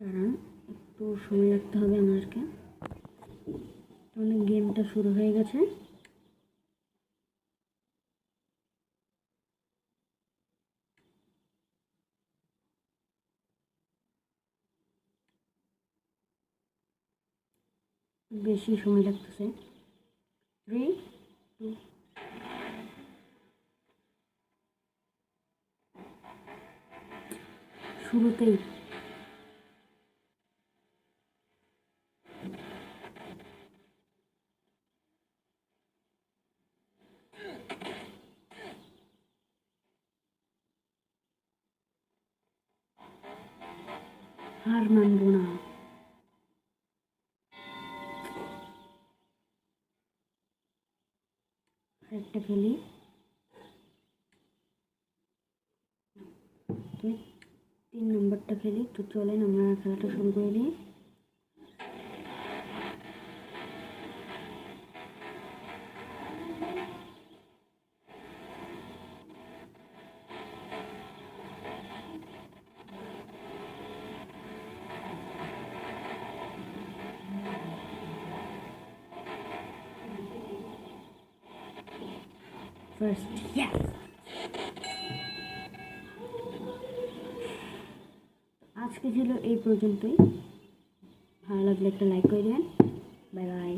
দাঁড়ান, একটু সময় রাখতে হবে আমাদেরকে। তাহলে গেমটা শুরু হয়ে গেছে। বেশি সময় লাগতেছে। 3, 2, শুরুতেই হার মানবো না। একটা খেলি, 3 নম্বরটা খেলি। তো চলেন আমরা খেলাটা শুরু করে দিই। First, yes. আজকে ছিল এই পর্যন্তই। ভালো লাগলে একটা লাইক করে দেন। Bye bye.